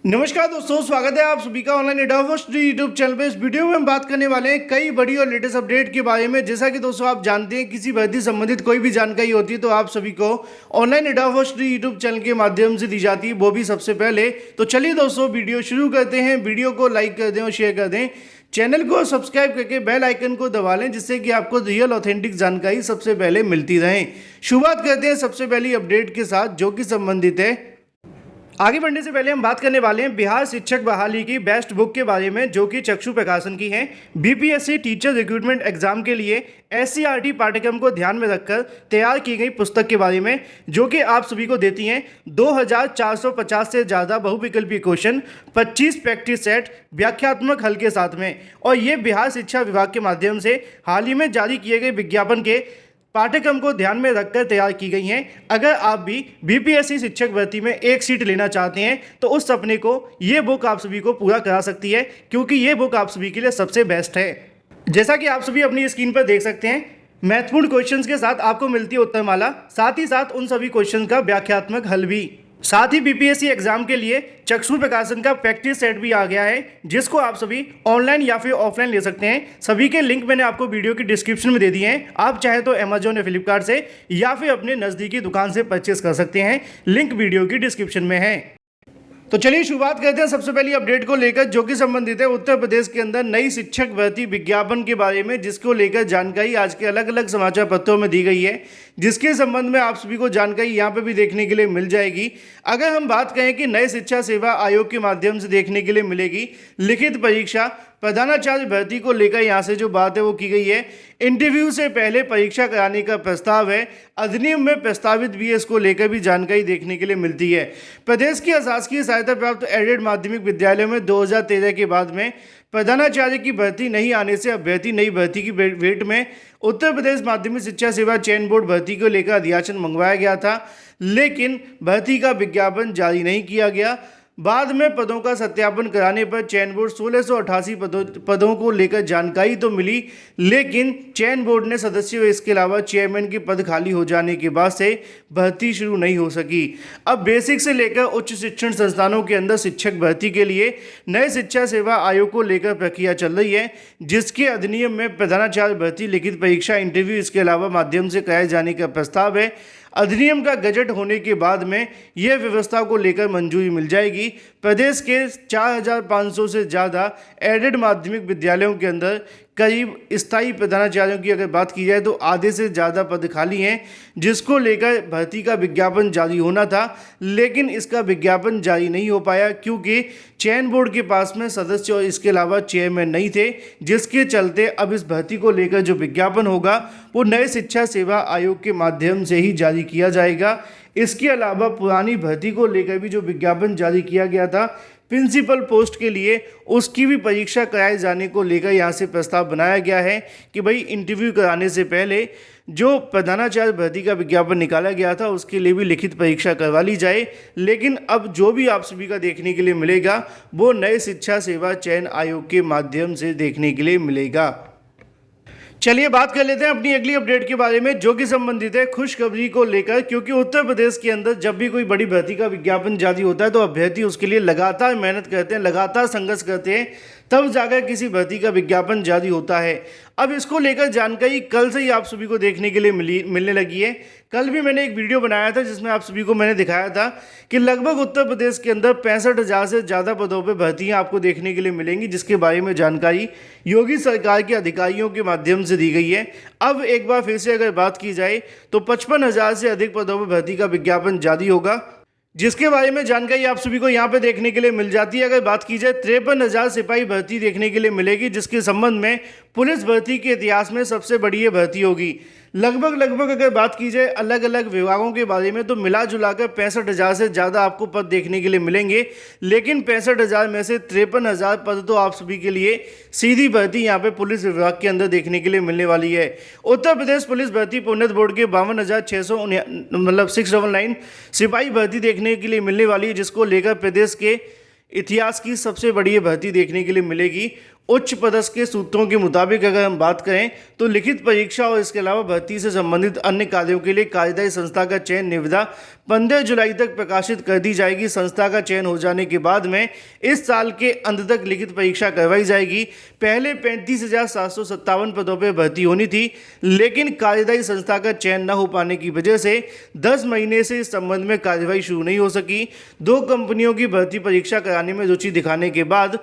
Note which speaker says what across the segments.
Speaker 1: नमस्कार दोस्तों, स्वागत है आप सभी का ऑनलाइन एडाफोस्ट यूट्यूब चैनल पे। इस वीडियो में हम बात करने वाले हैं कई बड़ी और लेटेस्ट अपडेट के बारे में। जैसा कि दोस्तों आप जानते हैं, किसी भर्ती संबंधित कोई भी जानकारी होती है तो आप सभी को ऑनलाइन एडाफोस्ट यूट्यूब चैनल के माध्यम से दी जाती है, वो भी सबसे पहले। तो चलिए दोस्तों, वीडियो शुरू करते हैं। वीडियो को लाइक कर दें और शेयर कर दें, चैनल को सब्सक्राइब करके बेल आइकन को दबा लें, जिससे कि आपको रियल ऑथेंटिक जानकारी सबसे पहले मिलती रहे। शुरुआत करते हैं सबसे पहली अपडेट के साथ, जो कि संबंधित है। आगे बढ़ने से पहले हम बात करने वाले हैं बिहार शिक्षक बहाली की बेस्ट बुक के बारे में, जो कि चक्षु प्रकाशन की है। बीपीएससी टीचर रिक्रूटमेंट एग्जाम के लिए एससीईआरटी पाठ्यक्रम को ध्यान में रखकर तैयार की गई पुस्तक के बारे में, जो कि आप सभी को देती हैं 2450 से ज़्यादा बहुविकल्पीय क्वेश्चन, 25 प्रैक्टिस सेट, व्याख्यात्मक हल के साथ में। और ये बिहार शिक्षा विभाग के माध्यम से हाल ही में जारी किए गए विज्ञापन के पाठ्यक्रम को ध्यान में रखकर तैयार की गई हैं। अगर आप भी बीपीएससी शिक्षक भर्ती में एक सीट लेना चाहते हैं तो उस सपने को ये बुक आप सभी को पूरा करा सकती है, क्योंकि ये बुक आप सभी के लिए सबसे बेस्ट है। जैसा कि आप सभी अपनी स्क्रीन पर देख सकते हैं, महत्वपूर्ण क्वेश्चंस के साथ आपको मिलती है उत्तरमाला, साथ ही साथ उन सभी क्वेश्चन का व्याख्यात्मक हल भी। साथ ही बीपीएससी एग्जाम के लिए चक्षु प्रकाशन का प्रैक्टिस सेट भी आ गया है, जिसको आप सभी ऑनलाइन या फिर ऑफलाइन ले सकते हैं। सभी के लिंक मैंने आपको वीडियो की डिस्क्रिप्शन में दे दिए हैं। आप चाहे तो अमेजोन या फ्लिपकार्ट से या फिर अपने नज़दीकी दुकान से परचेस कर सकते हैं। लिंक वीडियो की डिस्क्रिप्शन में है। तो चलिए शुरुआत करते हैं सबसे पहली अपडेट को लेकर, जो कि संबंधित है उत्तर प्रदेश के अंदर नई शिक्षक भर्ती विज्ञापन के बारे में, जिसको लेकर जानकारी आज के अलग अलग समाचार पत्रों में दी गई है, जिसके संबंध में आप सभी को जानकारी यहाँ पे भी देखने के लिए मिल जाएगी। अगर हम बात करें कि नए शिक्षा सेवा आयोग के माध्यम से देखने के लिए मिलेगी लिखित परीक्षा, प्रधानाचार्य भर्ती को लेकर यहाँ से जो बात है वो की गई है। इंटरव्यू से पहले परीक्षा कराने का प्रस्ताव है। अधिनियम में प्रस्तावित भी है, इसको लेकर भी जानकारी देखने के लिए मिलती है। प्रदेश की अशासकीय सहायता प्राप्त एडेड माध्यमिक विद्यालयों में 2013 के बाद में प्रधानाचार्य की भर्ती नहीं आने से अभ्यर्थी नई भर्ती की वेट में उत्तर प्रदेश माध्यमिक शिक्षा सेवा चयन बोर्ड भर्ती को लेकर अधियाचन मंगवाया गया था, लेकिन भर्ती का विज्ञापन जारी नहीं किया गया। बाद में पदों का सत्यापन कराने पर चयन बोर्ड 1688 पदों को लेकर जानकारी तो मिली, लेकिन चयन बोर्ड ने सदस्यों इसके अलावा चेयरमैन के पद खाली हो जाने के बाद से भर्ती शुरू नहीं हो सकी। अब बेसिक से लेकर उच्च शिक्षण संस्थानों के अंदर शिक्षक भर्ती के लिए नए शिक्षा सेवा आयोग को लेकर प्रक्रिया चल रही है, जिसके अधिनियम में प्रधानाचार्य भर्ती लिखित परीक्षा इंटरव्यू इसके अलावा माध्यम से कराए जाने का प्रस्ताव है। अधिनियम का गजट होने के बाद में यह व्यवस्था को लेकर मंजूरी मिल जाएगी। प्रदेश के 4500 से ज़्यादा एडेड माध्यमिक विद्यालयों के अंदर करीब स्थायी प्रधानाचार्यों की अगर बात की जाए तो आधे से ज़्यादा पद खाली हैं, जिसको लेकर भर्ती का विज्ञापन जारी होना था, लेकिन इसका विज्ञापन जारी नहीं हो पाया, क्योंकि चयन बोर्ड के पास में सदस्य और इसके अलावा चेयरमैन नहीं थे, जिसके चलते अब इस भर्ती को लेकर जो विज्ञापन होगा वो नए शिक्षा सेवा आयोग के माध्यम से ही जारी किया जाएगा। इसके अलावा पुरानी भर्ती को लेकर भी जो विज्ञापन जारी किया गया था प्रिंसिपल पोस्ट के लिए, उसकी भी परीक्षा कराए जाने को लेकर यहाँ से प्रस्ताव बनाया गया है कि भाई इंटरव्यू कराने से पहले जो प्रधानाचार्य भर्ती का विज्ञापन निकाला गया था उसके लिए भी लिखित परीक्षा करवा ली जाए। लेकिन अब जो भी आप सभी का देखने के लिए मिलेगा वो नए शिक्षा सेवा चयन आयोग के माध्यम से देखने के लिए मिलेगा। चलिए बात कर लेते हैं अपनी अगली अपडेट के बारे में, जो कि संबंधित है खुशखबरी को लेकर, क्योंकि उत्तर प्रदेश के अंदर जब भी कोई बड़ी भर्ती का विज्ञापन जारी होता है तो अभ्यर्थी उसके लिए लगातार मेहनत करते हैं, लगातार संघर्ष करते हैं, तब जाकर किसी भर्ती का विज्ञापन जारी होता है। अब इसको लेकर जानकारी कल से ही आप सभी को देखने के लिए मिलने लगी है। कल भी मैंने एक वीडियो बनाया था जिसमें आप सभी को मैंने दिखाया था कि लगभग उत्तर प्रदेश के अंदर 65,000 से ज़्यादा पदों पर भर्तियां आपको देखने के लिए मिलेंगी, जिसके बारे में जानकारी योगी सरकार के अधिकारियों के माध्यम से दी गई है। अब एक बार फिर से अगर बात की जाए तो 55,000 से अधिक पदों पर भर्ती का विज्ञापन जारी होगा, जिसके बारे में जानकारी आप सभी को यहाँ पे देखने के लिए मिल जाती है। अगर बात की जाए 53,000 सिपाही भर्ती देखने के लिए मिलेगी, जिसके संबंध में पुलिस भर्ती के इतिहास में सबसे बड़ी ये भर्ती होगी। लगभग अगर बात की जाए अलग अलग विभागों के बारे में तो मिला जुलाकर 65,000 से ज़्यादा आपको पद देखने के लिए मिलेंगे, लेकिन 65,000 में से 53,000 पद तो आप सभी के लिए सीधी भर्ती यहाँ पे पुलिस विभाग के अंदर देखने के लिए मिलने वाली है। उत्तर प्रदेश पुलिस भर्ती प्रोन्नत बोर्ड के 699 सिपाही भर्ती देखने के लिए मिलने वाली है, जिसको लेकर प्रदेश के इतिहास की सबसे बड़ी भर्ती देखने के लिए मिलेगी। उच्च पदस्थ के सूत्रों के मुताबिक अगर हम बात करें तो लिखित परीक्षा और इसके अलावा भर्ती से संबंधित अन्य कार्यों के लिए कार्यदायी संस्था का चयन निविदा 15 जुलाई तक प्रकाशित कर दी जाएगी। संस्था का चयन हो जाने के बाद में इस साल के अंत तक लिखित परीक्षा करवाई जाएगी। पहले 35,757 पदों पर भर्ती होनी थी, लेकिन कार्यदायी संस्था का चयन न हो पाने की वजह से 10 महीने से इस संबंध में कार्यवाही शुरू नहीं हो सकी। 2 कंपनियों की भर्ती परीक्षा कराने में रुचि दिखाने के बाद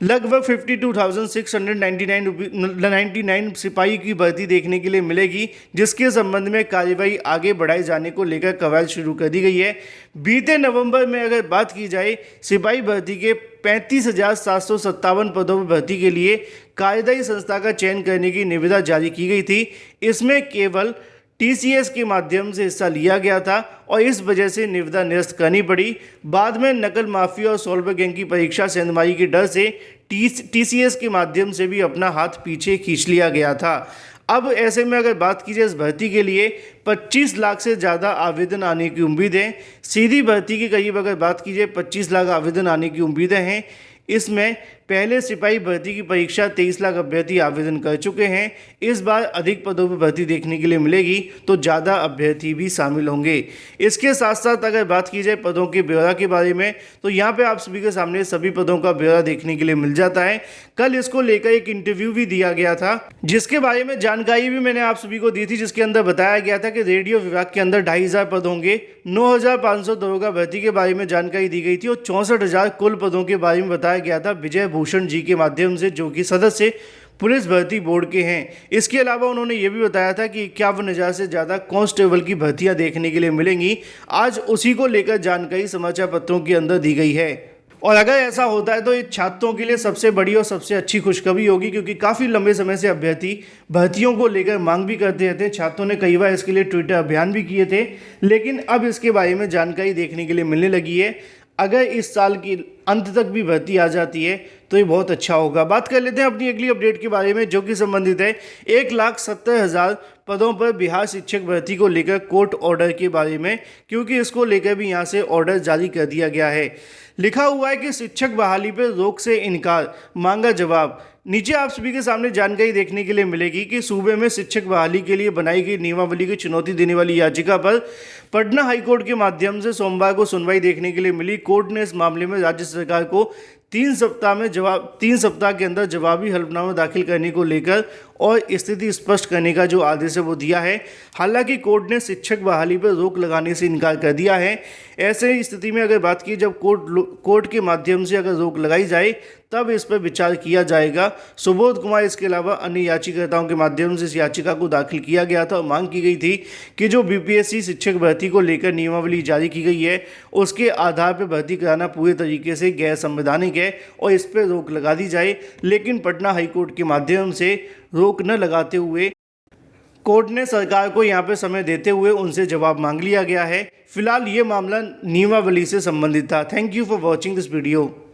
Speaker 1: लगभग 52,699 सिपाही की भर्ती देखने के लिए मिलेगी, जिसके संबंध में कार्यवाही आगे बढ़ाए जाने को लेकर कवायद शुरू कर दी गई है। बीते नवंबर में अगर बात की जाए, सिपाही भर्ती के 35,757 पदों पर भर्ती के लिए कार्यदायी संस्था का चयन करने की निविदा जारी की गई थी। इसमें केवल टीसीएस के माध्यम से हिस्सा लिया गया था और इस वजह से निविदा निरस्त करनी पड़ी। बाद में नकल माफिया और सॉल्वर गैंग की परीक्षा सेंधमारी के डर से टीसीएस के माध्यम से भी अपना हाथ पीछे खींच लिया गया था। अब ऐसे में अगर बात की जाए इस भर्ती के लिए 25 लाख से ज़्यादा आवेदन आने की उम्मीद है। सीधी भर्ती के करीब अगर बात की जाए 25 लाख आवेदन आने की उम्मीदें हैं। इसमें पहले सिपाही भर्ती की परीक्षा 23 लाख अभ्यर्थी आवेदन कर चुके हैं। इस बार अधिक पदों पर भर्ती देखने के लिए मिलेगी तो ज़्यादा अभ्यर्थी भी शामिल होंगे। इसके साथ साथ अगर बात की जाए पदों के ब्यौरा के बारे में, तो यहाँ पे आप सभी के सामने सभी पदों का ब्यौरा देखने के लिए मिल जाता है। कल इसको लेकर एक इंटरव्यू भी दिया गया था, जिसके बारे में जानकारी भी मैंने आप सभी को दी थी, जिसके अंदर बताया गया था कि रेडियो विभाग के अंदर 2,500 पद होंगे। 9,500 दरोगा भर्ती के बारे में जानकारी दी गई थी और 64,000 कुल पदों के बारे में बताया गया था विजय भूषण जी के माध्यम से, जो कि सदस्य पुलिस भर्ती बोर्ड के हैं। इसके अलावा उन्होंने ये भी बताया था कि 51,000 से ज़्यादा कांस्टेबल की भर्तियां देखने के लिए मिलेंगी। आज उसी को लेकर जानकारी समाचार पत्रों के अंदर दी गई है और अगर ऐसा होता है तो ये छात्रों के लिए सबसे बड़ी और सबसे अच्छी खुशखबरी होगी, क्योंकि काफ़ी लंबे समय से अभ्यर्थी भर्तियों को लेकर मांग भी करते रहते हैं। छात्रों ने कई बार इसके लिए ट्विटर अभियान भी किए थे, लेकिन अब इसके बारे में जानकारी देखने के लिए मिलने लगी है। अगर इस साल की अंत तक भी भर्ती आ जाती है तो ये बहुत अच्छा होगा। बात कर लेते हैं अपनी अगली अपडेट के बारे में, जो कि संबंधित है 1,70,000 पदों पर बिहार शिक्षक भर्ती को लेकर कोर्ट ऑर्डर के बारे में, क्योंकि इसको लेकर भी यहाँ से ऑर्डर जारी कर दिया गया है। लिखा हुआ है कि शिक्षक बहाली पर रोक से इनकार, मांगा जवाब। नीचे आप सभी के सामने जानकारी देखने के लिए मिलेगी कि सूबे में शिक्षक बहाली के लिए बनाई गई नियमावली की चुनौती देने वाली याचिका पर पटना हाईकोर्ट के माध्यम से सोमवार को सुनवाई देखने के लिए मिली। कोर्ट ने इस मामले में राज्य सरकार को 3 सप्ताह के अंदर जवाबी हलफनामा दाखिल करने को लेकर और स्थिति स्पष्ट करने का जो आदेश है वो दिया है। हालांकि कोर्ट ने शिक्षक बहाली पर रोक लगाने से इनकार कर दिया है। ऐसे स्थिति में अगर बात की, जब कोर्ट के माध्यम से अगर रोक लगाई जाए तब इस पर विचार किया जाएगा। सुबोध कुमार इसके अलावा अन्य याचिकाकर्ताओं के माध्यम से इस याचिका को दाखिल किया गया था और मांग की गई थी कि जो बीपीएससी शिक्षक भर्ती को लेकर नियमावली जारी की गई है उसके आधार पर भर्ती कराना पूरे तरीके से गैर संवैधानिक है और इस पर रोक लगा दी जाए। लेकिन पटना हाईकोर्ट के माध्यम से रोक न लगाते हुए कोर्ट ने सरकार को यहाँ पे समय देते हुए उनसे जवाब मांग लिया गया है। फिलहाल ये मामला नियमावली से संबंधित था। Thank you for watching this video.